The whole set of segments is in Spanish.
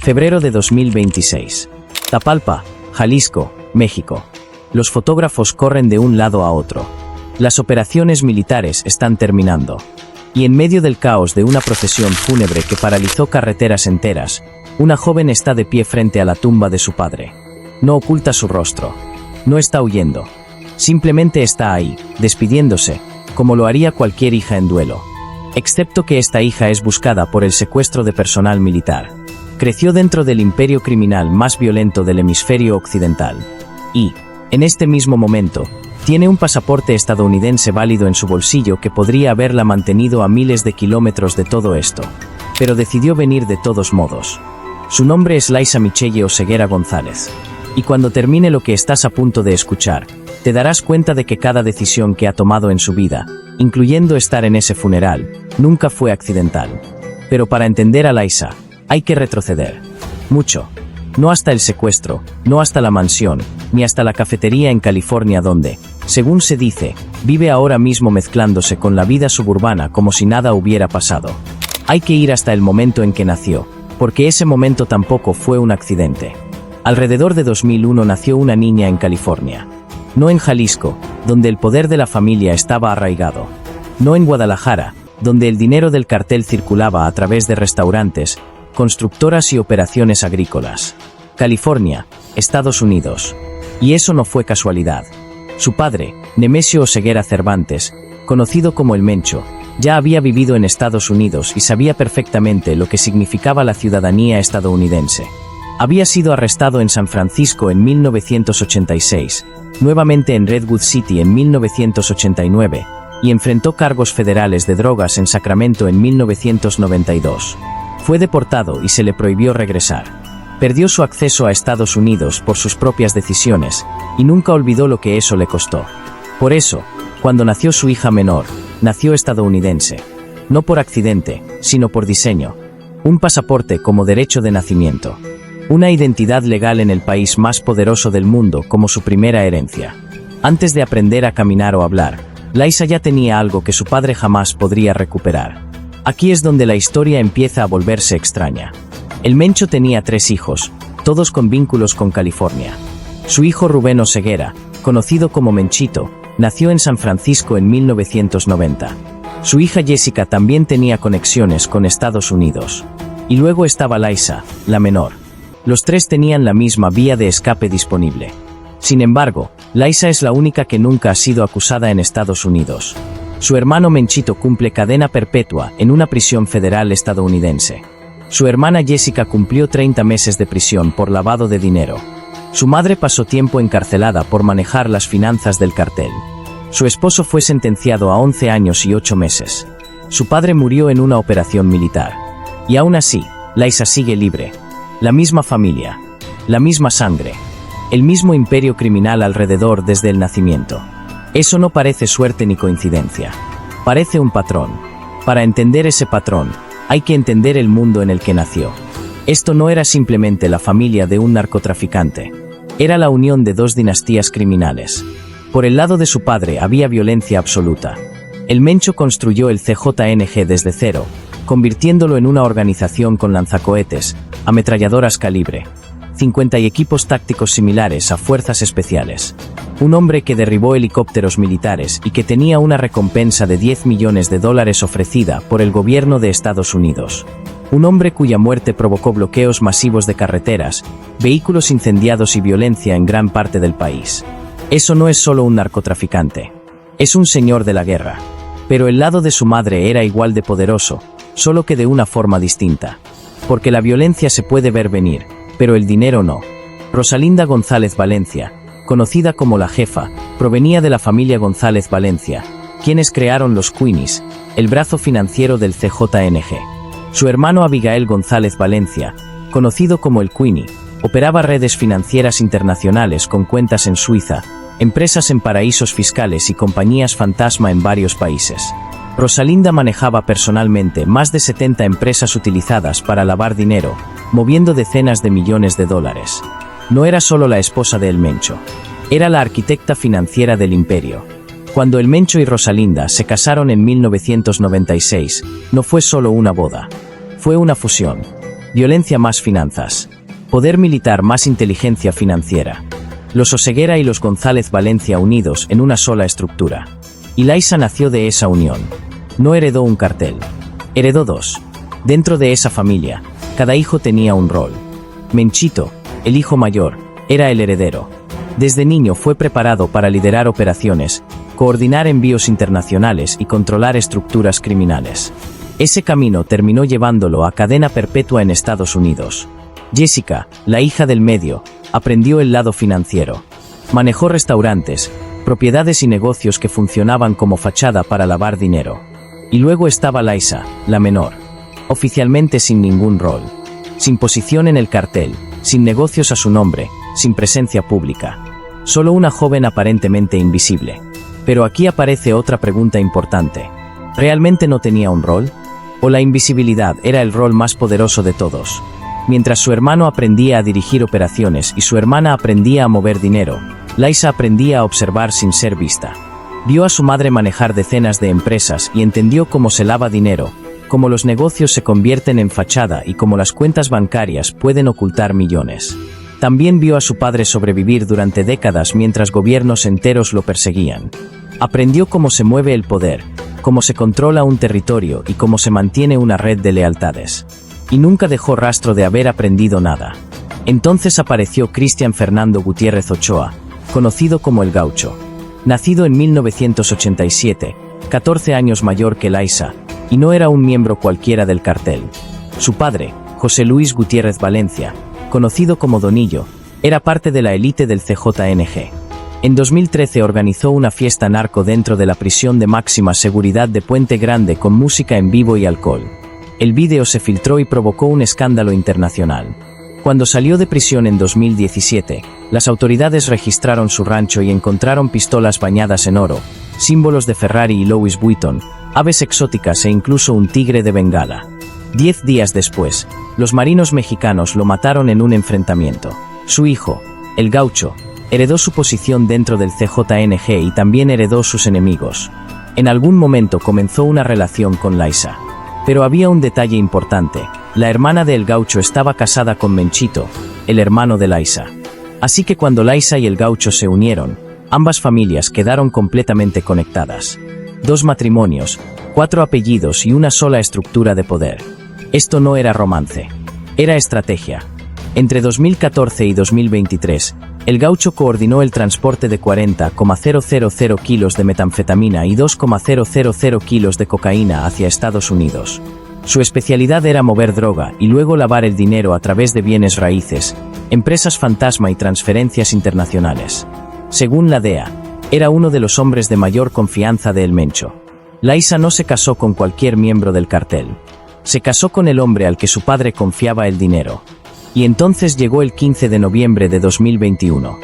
Febrero de 2026. Tapalpa, Jalisco, México. Los fotógrafos corren de un lado a otro. Las operaciones militares están terminando. Y en medio del caos de una procesión fúnebre que paralizó carreteras enteras, una joven está de pie frente a la tumba de su padre. No oculta su rostro. No está huyendo. Simplemente está ahí, despidiéndose, como lo haría cualquier hija en duelo. Excepto que esta hija es buscada por el secuestro de personal militar. Creció dentro del imperio criminal más violento del hemisferio occidental. Y, en este mismo momento, tiene un pasaporte estadounidense válido en su bolsillo que podría haberla mantenido a miles de kilómetros de todo esto. Pero decidió venir de todos modos. Su nombre es Laisa Michelle Oseguera González. Y cuando termine lo que estás a punto de escuchar, te darás cuenta de que cada decisión que ha tomado en su vida, incluyendo estar en ese funeral, nunca fue accidental. Pero para entender a Laisa, hay que retroceder. Mucho. No hasta el secuestro, no hasta la mansión, ni hasta la cafetería en California donde, según se dice, vive ahora mismo mezclándose con la vida suburbana como si nada hubiera pasado. Hay que ir hasta el momento en que nació, porque ese momento tampoco fue un accidente. Alrededor de 2001 nació una niña en California. No en Jalisco, donde el poder de la familia estaba arraigado. No en Guadalajara, donde el dinero del cartel circulaba a través de restaurantes, constructoras y operaciones agrícolas. California, Estados Unidos. Y eso no fue casualidad. Su padre, Nemesio Oseguera Cervantes, conocido como el Mencho, ya había vivido en Estados Unidos y sabía perfectamente lo que significaba la ciudadanía estadounidense. Había sido arrestado en San Francisco en 1986, nuevamente en Redwood City en 1989, y enfrentó cargos federales de drogas en Sacramento en 1992. Fue deportado y se le prohibió regresar. Perdió su acceso a Estados Unidos por sus propias decisiones, y nunca olvidó lo que eso le costó. Por eso, cuando nació su hija menor, nació estadounidense. No por accidente, sino por diseño. Un pasaporte como derecho de nacimiento. Una identidad legal en el país más poderoso del mundo como su primera herencia. Antes de aprender a caminar o hablar, Laisa ya tenía algo que su padre jamás podría recuperar. Aquí es donde la historia empieza a volverse extraña. El Mencho tenía 3 hijos, todos con vínculos con California. Su hijo Rubén Oseguera, conocido como Menchito, nació en San Francisco en 1990. Su hija Jessica también tenía conexiones con Estados Unidos. Y luego estaba Laisa, la menor. Los 3 tenían la misma vía de escape disponible. Sin embargo, Laisa es la única que nunca ha sido acusada en Estados Unidos. Su hermano Menchito cumple cadena perpetua en una prisión federal estadounidense. Su hermana Jessica cumplió 30 meses de prisión por lavado de dinero. Su madre pasó tiempo encarcelada por manejar las finanzas del cartel. Su esposo fue sentenciado a 11 años y 8 meses. Su padre murió en una operación militar. Y aún así, Laisa sigue libre. La misma familia. La misma sangre. El mismo imperio criminal alrededor desde el nacimiento. Eso no parece suerte ni coincidencia. Parece un patrón. Para entender ese patrón, hay que entender el mundo en el que nació. Esto no era simplemente la familia de un narcotraficante. Era la unión de 2 dinastías criminales. Por el lado de su padre había violencia absoluta. El Mencho construyó el CJNG desde cero, convirtiéndolo en una organización con lanzacohetes, ametralladoras calibre 50 y equipos tácticos similares a fuerzas especiales. Un hombre que derribó helicópteros militares y que tenía una recompensa de $10 millones ofrecida por el gobierno de Estados Unidos. Un hombre cuya muerte provocó bloqueos masivos de carreteras, vehículos incendiados y violencia en gran parte del país. Eso no es solo un narcotraficante. Es un señor de la guerra. Pero el lado de su madre era igual de poderoso, solo que de una forma distinta. Porque la violencia se puede ver venir, pero el dinero no. Rosalinda González Valencia, conocida como la Jefa, provenía de la familia González Valencia, quienes crearon los Queenies, el brazo financiero del CJNG. Su hermano Abigail González Valencia, conocido como el Queenie, operaba redes financieras internacionales con cuentas en Suiza, empresas en paraísos fiscales y compañías fantasma en varios países. Rosalinda manejaba personalmente más de 70 empresas utilizadas para lavar dinero, moviendo decenas de millones de dólares. No era solo la esposa de El Mencho. Era la arquitecta financiera del imperio. Cuando El Mencho y Rosalinda se casaron en 1996, no fue solo una boda. Fue una fusión. Violencia más finanzas. Poder militar más inteligencia financiera. Los Oseguera y los González Valencia unidos en una sola estructura. Y Laiza nació de esa unión. No heredó un cartel. Heredó dos. Dentro de esa familia, cada hijo tenía un rol. Menchito, el hijo mayor, era el heredero. Desde niño fue preparado para liderar operaciones, coordinar envíos internacionales y controlar estructuras criminales. Ese camino terminó llevándolo a cadena perpetua en Estados Unidos. Jessica, la hija del medio, aprendió el lado financiero. Manejó restaurantes, propiedades y negocios que funcionaban como fachada para lavar dinero. Y luego estaba Laiza, la menor. Oficialmente sin ningún rol. Sin posición en el cartel, sin negocios a su nombre, sin presencia pública. Solo una joven aparentemente invisible. Pero aquí aparece otra pregunta importante. ¿Realmente no tenía un rol? ¿O la invisibilidad era el rol más poderoso de todos? Mientras su hermano aprendía a dirigir operaciones y su hermana aprendía a mover dinero, Laiza aprendía a observar sin ser vista. Vio a su madre manejar decenas de empresas y entendió cómo se lava dinero, cómo los negocios se convierten en fachada y cómo las cuentas bancarias pueden ocultar millones. También vio a su padre sobrevivir durante décadas mientras gobiernos enteros lo perseguían. Aprendió cómo se mueve el poder, cómo se controla un territorio y cómo se mantiene una red de lealtades. Y nunca dejó rastro de haber aprendido nada. Entonces apareció Cristian Fernando Gutiérrez Ochoa, conocido como el Gaucho. Nacido en 1987, 14 años mayor que Laiza, y no era un miembro cualquiera del cartel. Su padre, José Luis Gutiérrez Valencia, conocido como Donillo, era parte de la élite del CJNG. En 2013 organizó una fiesta narco dentro de la prisión de máxima seguridad de Puente Grande con música en vivo y alcohol. El vídeo se filtró y provocó un escándalo internacional. Cuando salió de prisión en 2017, las autoridades registraron su rancho y encontraron pistolas bañadas en oro, símbolos de Ferrari y Louis Vuitton, aves exóticas e incluso un tigre de Bengala. 10 días después, los marinos mexicanos lo mataron en un enfrentamiento. Su hijo, el Gaucho, heredó su posición dentro del CJNG y también heredó sus enemigos. En algún momento comenzó una relación con Laiza. Pero había un detalle importante: la hermana de El Gaucho estaba casada con Menchito, el hermano de Laiza. Así que cuando Laiza y el Gaucho se unieron, ambas familias quedaron completamente conectadas. 2 matrimonios, 4 apellidos y una sola estructura de poder. Esto no era romance. Era estrategia. Entre 2014 y 2023, el Gaucho coordinó el transporte de 40,000 kilos de metanfetamina y 2,000 kilos de cocaína hacia Estados Unidos. Su especialidad era mover droga y luego lavar el dinero a través de bienes raíces, empresas fantasma y transferencias internacionales. Según la DEA, era uno de los hombres de mayor confianza de El Mencho. Laiza no se casó con cualquier miembro del cartel. Se casó con el hombre al que su padre confiaba el dinero. Y entonces llegó el 15 de noviembre de 2021.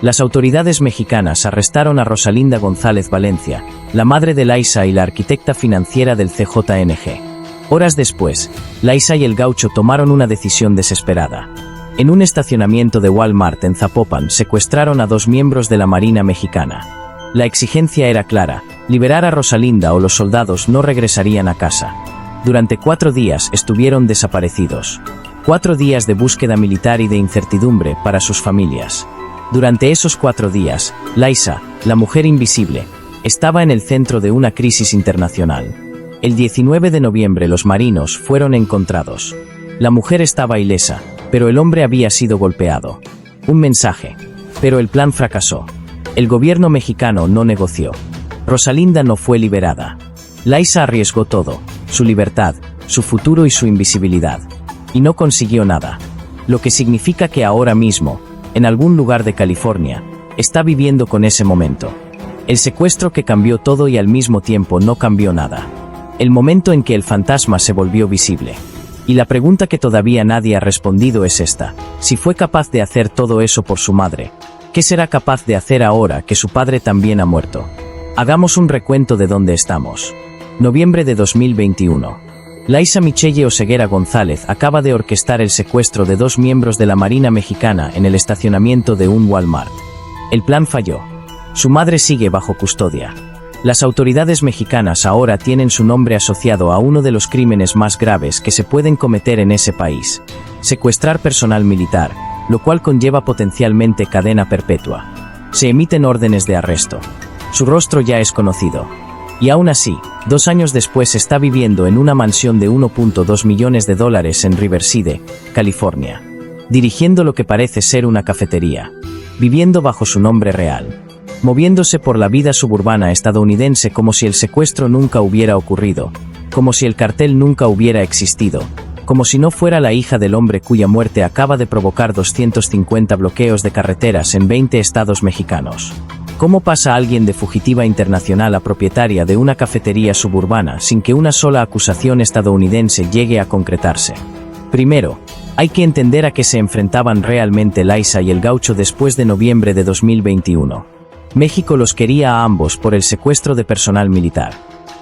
Las autoridades mexicanas arrestaron a Rosalinda González Valencia, la madre de Laiza y la arquitecta financiera del CJNG. Horas después, Laiza y el Gaucho tomaron una decisión desesperada. En un estacionamiento de Walmart en Zapopan secuestraron a 2 miembros de la Marina Mexicana. La exigencia era clara: liberar a Rosalinda o los soldados no regresarían a casa. Durante 4 días estuvieron desaparecidos. 4 días de búsqueda militar y de incertidumbre para sus familias. Durante esos 4 días, Laiza, la mujer invisible, estaba en el centro de una crisis internacional. El 19 de noviembre los marinos fueron encontrados. La mujer estaba ilesa, pero el hombre había sido golpeado. Un mensaje. Pero el plan fracasó. El gobierno mexicano no negoció. Rosalinda no fue liberada. Laiza arriesgó todo: su libertad, su futuro y su invisibilidad. Y no consiguió nada. Lo que significa que ahora mismo, en algún lugar de California, está viviendo con ese momento. El secuestro que cambió todo y al mismo tiempo no cambió nada. El momento en que el fantasma se volvió visible. Y la pregunta que todavía nadie ha respondido es esta: si fue capaz de hacer todo eso por su madre, ¿qué será capaz de hacer ahora que su padre también ha muerto? Hagamos un recuento de dónde estamos. Noviembre de 2021. Laiza Michelle Oseguera González acaba de orquestar el secuestro de 2 miembros de la Marina Mexicana en el estacionamiento de un Walmart. El plan falló. Su madre sigue bajo custodia. Las autoridades mexicanas ahora tienen su nombre asociado a uno de los crímenes más graves que se pueden cometer en ese país: secuestrar personal militar, lo cual conlleva potencialmente cadena perpetua. Se emiten órdenes de arresto. Su rostro ya es conocido. Y aún así, 2 años después está viviendo en una mansión de $1.2 millones en Riverside, California, dirigiendo lo que parece ser una cafetería, viviendo bajo su nombre real, moviéndose por la vida suburbana estadounidense como si el secuestro nunca hubiera ocurrido, como si el cartel nunca hubiera existido, como si no fuera la hija del hombre cuya muerte acaba de provocar 250 bloqueos de carreteras en 20 estados mexicanos. ¿Cómo pasa alguien de fugitiva internacional a propietaria de una cafetería suburbana sin que una sola acusación estadounidense llegue a concretarse? Primero, hay que entender a qué se enfrentaban realmente Liza y el Gaucho después de noviembre de 2021. México los quería a ambos por el secuestro de personal militar.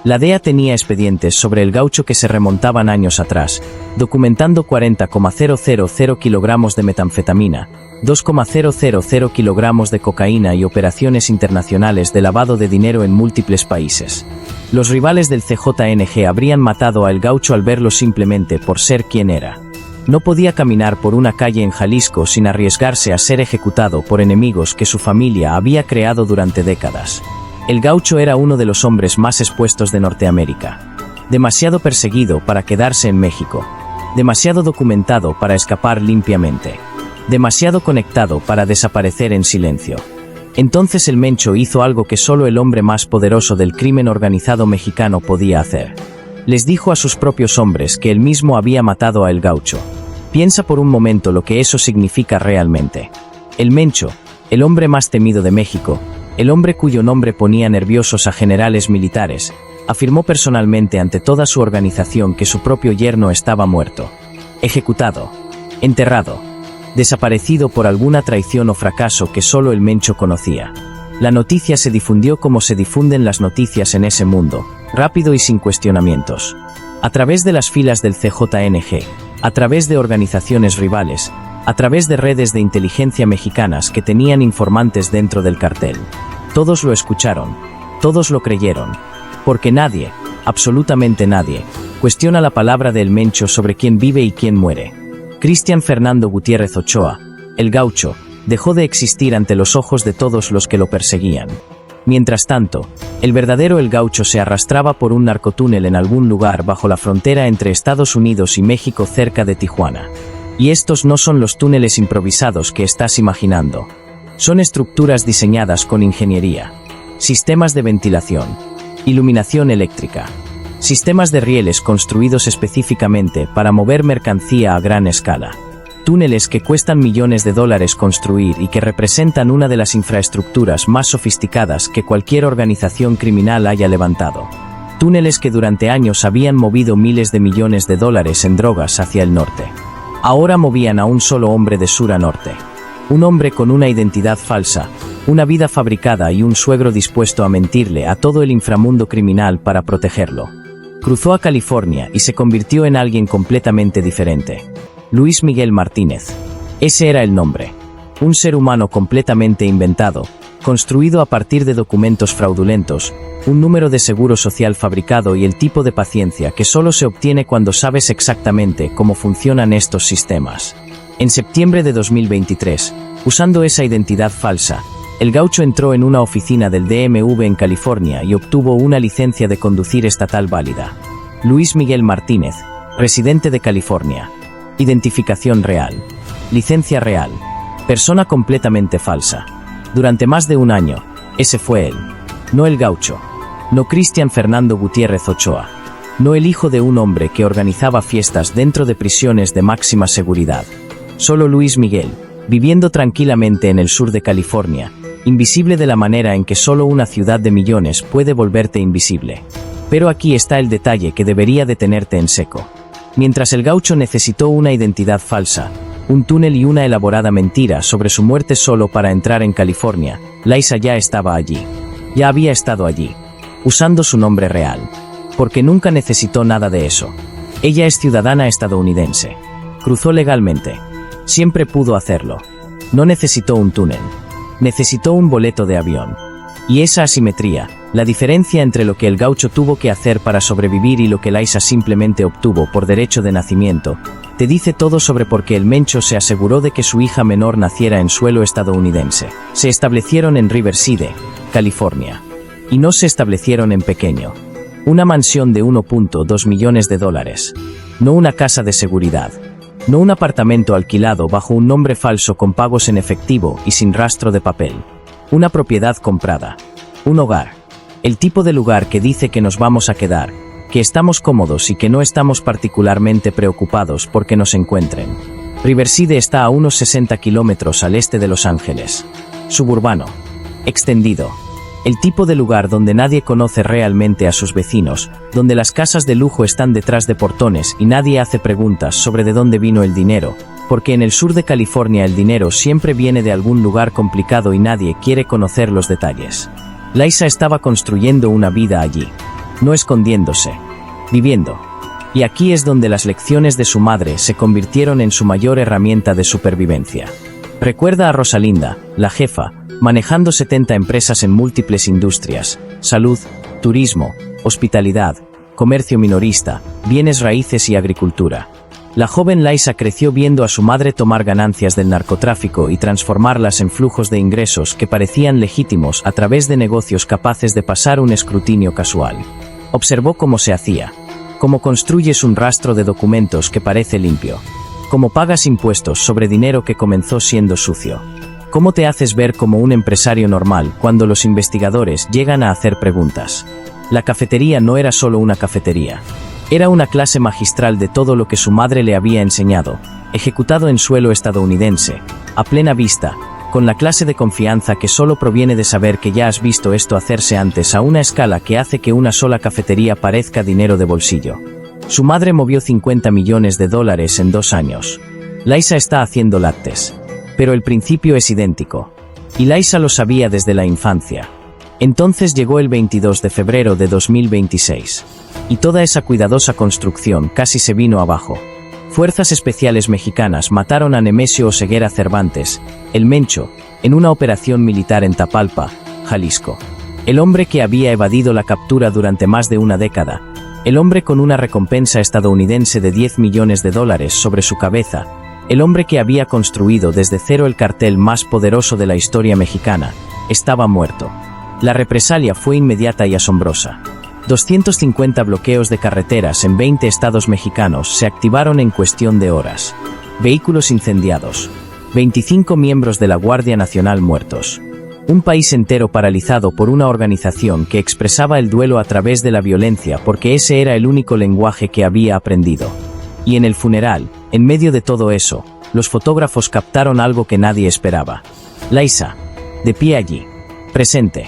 La DEA tenía expedientes sobre el Gaucho que se remontaban años atrás, documentando 40,000 kilogramos de metanfetamina, 2,000 kilogramos de cocaína y operaciones internacionales de lavado de dinero en múltiples países. Los rivales del CJNG habrían matado a El Gaucho al verlo simplemente por ser quien era. No podía caminar por una calle en Jalisco sin arriesgarse a ser ejecutado por enemigos que su familia había creado durante décadas. El Gaucho era uno de los hombres más expuestos de Norteamérica. Demasiado perseguido para quedarse en México. Demasiado documentado para escapar limpiamente. Demasiado conectado para desaparecer en silencio. Entonces el Mencho hizo algo que solo el hombre más poderoso del crimen organizado mexicano podía hacer. Les dijo a sus propios hombres que él mismo había matado a El Gaucho. Piensa por un momento lo que eso significa realmente. El Mencho, el hombre más temido de México, el hombre cuyo nombre ponía nerviosos a generales militares, afirmó personalmente ante toda su organización que su propio yerno estaba muerto, ejecutado, enterrado, desaparecido por alguna traición o fracaso que solo el Mencho conocía. La noticia se difundió como se difunden las noticias en ese mundo, rápido y sin cuestionamientos. A través de las filas del CJNG, a través de organizaciones rivales, a través de redes de inteligencia mexicanas que tenían informantes dentro del cartel. Todos lo escucharon, todos lo creyeron, porque nadie, absolutamente nadie, cuestiona la palabra del Mencho sobre quién vive y quién muere. Cristian Fernando Gutiérrez Ochoa, el Gaucho, dejó de existir ante los ojos de todos los que lo perseguían. Mientras tanto, el verdadero El Gaucho se arrastraba por un narcotúnel en algún lugar bajo la frontera entre Estados Unidos y México cerca de Tijuana. Y estos no son los túneles improvisados que estás imaginando. Son estructuras diseñadas con ingeniería. Sistemas de ventilación. Iluminación eléctrica. Sistemas de rieles construidos específicamente para mover mercancía a gran escala. Túneles que cuestan millones de dólares construir y que representan una de las infraestructuras más sofisticadas que cualquier organización criminal haya levantado. Túneles que durante años habían movido miles de millones de dólares en drogas hacia el norte. Ahora movían a un solo hombre de sur a norte. Un hombre con una identidad falsa, una vida fabricada y un suegro dispuesto a mentirle a todo el inframundo criminal para protegerlo. Cruzó a California y se convirtió en alguien completamente diferente. Luis Miguel Martínez. Ese era el nombre. Un ser humano completamente inventado, construido a partir de documentos fraudulentos, un número de seguro social fabricado y el tipo de paciencia que solo se obtiene cuando sabes exactamente cómo funcionan estos sistemas. En septiembre de 2023, usando esa identidad falsa, el Gaucho entró en una oficina del DMV en California y obtuvo una licencia de conducir estatal válida. Luis Miguel Martínez, residente de California. Identificación real. Licencia real. Persona completamente falsa. Durante más de un año, ese fue él. No el Gaucho. No Cristian Fernando Gutiérrez Ochoa. No el hijo de un hombre que organizaba fiestas dentro de prisiones de máxima seguridad. Solo Luis Miguel, viviendo tranquilamente en el sur de California, invisible de la manera en que solo una ciudad de millones puede volverte invisible. Pero aquí está el detalle que debería detenerte en seco. Mientras el Gaucho necesitó una identidad falsa, un túnel y una elaborada mentira sobre su muerte solo para entrar en California, Liza ya estaba allí. Ya había estado allí. Usando su nombre real. Porque nunca necesitó nada de eso. Ella es ciudadana estadounidense. Cruzó legalmente. Siempre pudo hacerlo. No necesitó un túnel. Necesitó un boleto de avión. Y esa asimetría, La diferencia entre lo que el gaucho tuvo que hacer para sobrevivir y lo que Laisa simplemente obtuvo por derecho de nacimiento, te dice todo sobre por qué el Mencho se aseguró de que su hija menor naciera en suelo estadounidense. Se establecieron en Riverside, California. Y no se establecieron en pequeño. Una mansión de $1.2 millones. No una casa de seguridad. No un apartamento alquilado bajo un nombre falso con pagos en efectivo y sin rastro de papel. Una propiedad comprada. Un hogar. El tipo de lugar que dice que nos vamos a quedar, que estamos cómodos y que no estamos particularmente preocupados porque nos encuentren. Riverside está a unos 60 kilómetros al este de Los Ángeles. Suburbano. Extendido. El tipo de lugar donde nadie conoce realmente a sus vecinos, donde las casas de lujo están detrás de portones y nadie hace preguntas sobre de dónde vino el dinero, porque en el sur de California el dinero siempre viene de algún lugar complicado y nadie quiere conocer los detalles. Laisa estaba construyendo una vida allí, no escondiéndose, viviendo. Y aquí es donde las lecciones de su madre se convirtieron en su mayor herramienta de supervivencia. Recuerda a Rosalinda, la jefa, manejando 70 empresas en múltiples industrias: salud, turismo, hospitalidad, comercio minorista, bienes raíces y agricultura. La joven Laisa creció viendo a su madre tomar ganancias del narcotráfico y transformarlas en flujos de ingresos que parecían legítimos a través de negocios capaces de pasar un escrutinio casual. Observó cómo se hacía, cómo construyes un rastro de documentos que parece limpio, cómo pagas impuestos sobre dinero que comenzó siendo sucio, cómo te haces ver como un empresario normal cuando los investigadores llegan a hacer preguntas. La cafetería no era solo una cafetería. Era una clase magistral de todo lo que su madre le había enseñado, ejecutado en suelo estadounidense, a plena vista, con la clase de confianza que solo proviene de saber que ya has visto esto hacerse antes a una escala que hace que una sola cafetería parezca dinero de bolsillo. Su madre movió $50 millones en 2 años. Laisa está haciendo lácteos. Pero el principio es idéntico. Y Laisa lo sabía desde la infancia. Entonces llegó el 22 de febrero de 2026. Y toda esa cuidadosa construcción casi se vino abajo. Fuerzas especiales mexicanas mataron a Nemesio Oseguera Cervantes, el Mencho, en una operación militar en Tapalpa, Jalisco. El hombre que había evadido la captura durante más de una década. El hombre con una recompensa estadounidense de $10 millones sobre su cabeza. El hombre que había construido desde cero el cartel más poderoso de la historia mexicana, estaba muerto. La represalia fue inmediata y asombrosa. 250 bloqueos de carreteras en 20 estados mexicanos se activaron en cuestión de horas. Vehículos incendiados. 25 miembros de la Guardia Nacional muertos. Un país entero paralizado por una organización que expresaba el duelo a través de la violencia porque ese era el único lenguaje que había aprendido. Y en el funeral, en medio de todo eso, los fotógrafos captaron algo que nadie esperaba. Laisa, de pie allí, presente,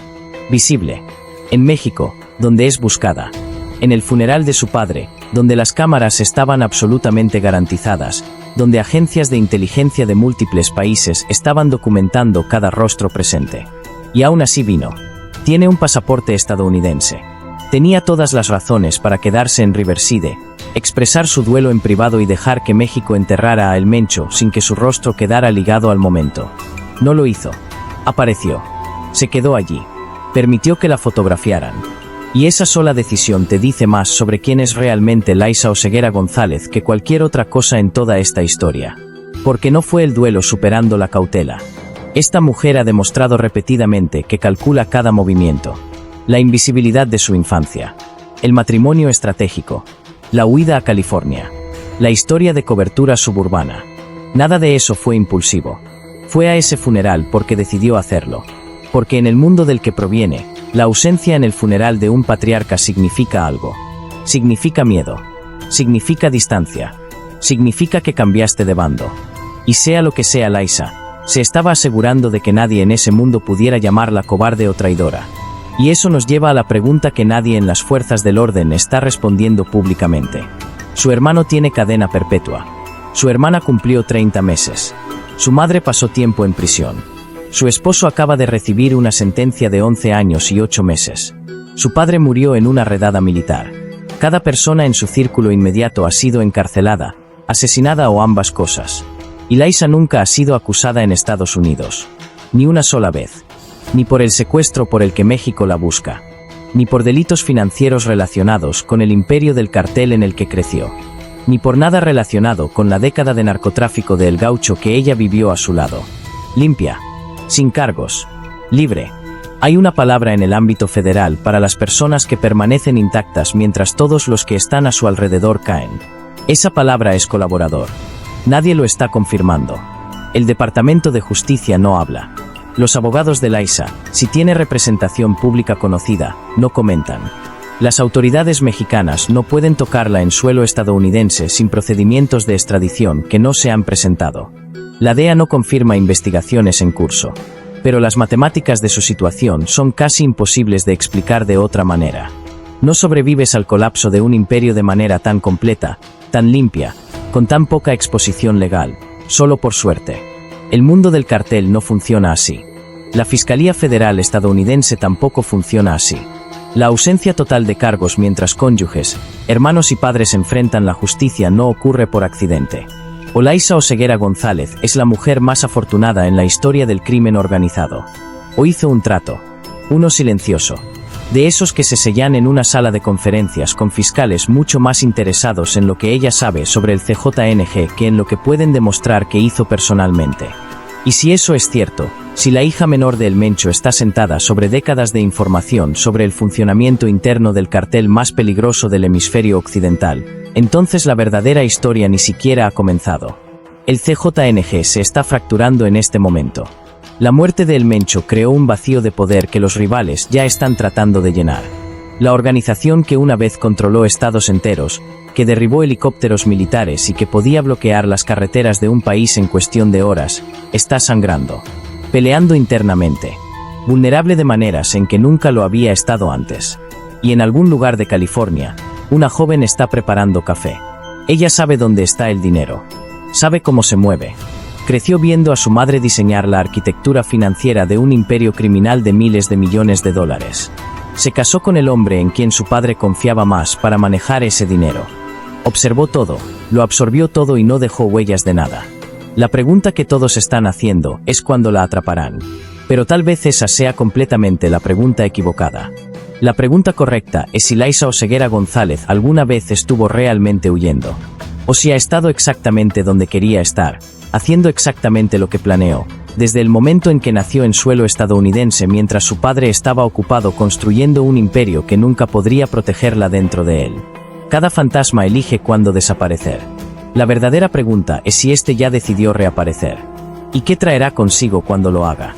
visible, en México, donde es buscada, en el funeral de su padre, donde las cámaras estaban absolutamente garantizadas, donde agencias de inteligencia de múltiples países estaban documentando cada rostro presente. Y aún así vino. Tiene un pasaporte estadounidense. Tenía todas las razones para quedarse en Riverside, expresar su duelo en privado y dejar que México enterrara a El Mencho sin que su rostro quedara ligado al momento. No lo hizo. Apareció. Se quedó allí. Permitió que la fotografiaran. Y esa sola decisión te dice más sobre quién es realmente Laisa Oseguera González que cualquier otra cosa en toda esta historia. Porque no fue el duelo superando la cautela. Esta mujer ha demostrado repetidamente que calcula cada movimiento. La invisibilidad de su infancia. El matrimonio estratégico. La huida a California. La historia de cobertura suburbana. Nada de eso fue impulsivo. Fue a ese funeral porque decidió hacerlo. Porque en el mundo del que proviene, la ausencia en el funeral de un patriarca significa algo. Significa miedo. Significa distancia. Significa que cambiaste de bando. Y sea lo que sea Laisa, se estaba asegurando de que nadie en ese mundo pudiera llamarla cobarde o traidora. Y eso nos lleva a la pregunta que nadie en las fuerzas del orden está respondiendo públicamente. Su hermano tiene cadena perpetua. Su hermana cumplió 30 meses. Su madre pasó tiempo en prisión. Su esposo acaba de recibir una sentencia de 11 años y 8 meses. Su padre murió en una redada militar. Cada persona en su círculo inmediato ha sido encarcelada, asesinada o ambas cosas. Y Laisa nunca ha sido acusada en Estados Unidos. Ni una sola vez. Ni por el secuestro por el que México la busca. ni por delitos financieros relacionados con el imperio del cartel en el que creció, ni por nada relacionado con la década de narcotráfico de El Gaucho que ella vivió a su lado. Limpia, sin cargos, libre. Hay una palabra en el ámbito federal para las personas que permanecen intactas mientras todos los que están a su alrededor caen. Esa palabra es colaborador. Nadie lo está confirmando. El Departamento de Justicia no habla. Los abogados de Liza, si tiene representación pública conocida, no comentan. Las autoridades mexicanas no pueden tocarla en suelo estadounidense sin procedimientos de extradición que no se han presentado. La DEA no confirma investigaciones en curso. Pero las matemáticas de su situación son casi imposibles de explicar de otra manera. No sobrevives al colapso de un imperio de manera tan completa, tan limpia, con tan poca exposición legal, solo por suerte. El mundo del cartel no funciona así. La Fiscalía Federal estadounidense tampoco funciona así. La ausencia total de cargos mientras cónyuges, hermanos y padres enfrentan la justicia no ocurre por accidente. Liza Oseguera González es la mujer más afortunada en la historia del crimen organizado. O hizo un trato, uno silencioso, de esos que se sellan en una sala de conferencias con fiscales mucho más interesados en lo que ella sabe sobre el CJNG que en lo que pueden demostrar que hizo personalmente. Y si eso es cierto, si la hija menor de El Mencho está sentada sobre décadas de información sobre el funcionamiento interno del cartel más peligroso del hemisferio occidental, entonces la verdadera historia ni siquiera ha comenzado. El CJNG se está fracturando en este momento. La muerte de El Mencho creó un vacío de poder que los rivales ya están tratando de llenar. La organización que una vez controló estados enteros, que derribó helicópteros militares y que podía bloquear las carreteras de un país en cuestión de horas, está sangrando, peleando internamente, vulnerable de maneras en que nunca lo había estado antes. Y en algún lugar de California, una joven está preparando café. Ella sabe dónde está el dinero. Sabe cómo se mueve. Creció viendo a su madre diseñar la arquitectura financiera de un imperio criminal de miles de millones de dólares. Se casó con el hombre en quien su padre confiaba más para manejar ese dinero. Observó todo, lo absorbió todo y no dejó huellas de nada. La pregunta que todos están haciendo es cuándo la atraparán. Pero tal vez esa sea completamente la pregunta equivocada. La pregunta correcta es si Liza Oseguera González alguna vez estuvo realmente huyendo. O si ha estado exactamente donde quería estar, haciendo exactamente lo que planeó, desde el momento en que nació en suelo estadounidense mientras su padre estaba ocupado construyendo un imperio que nunca podría protegerla dentro de él. Cada fantasma elige cuándo desaparecer. La verdadera pregunta es si este ya decidió reaparecer. ¿Y qué traerá consigo cuando lo haga?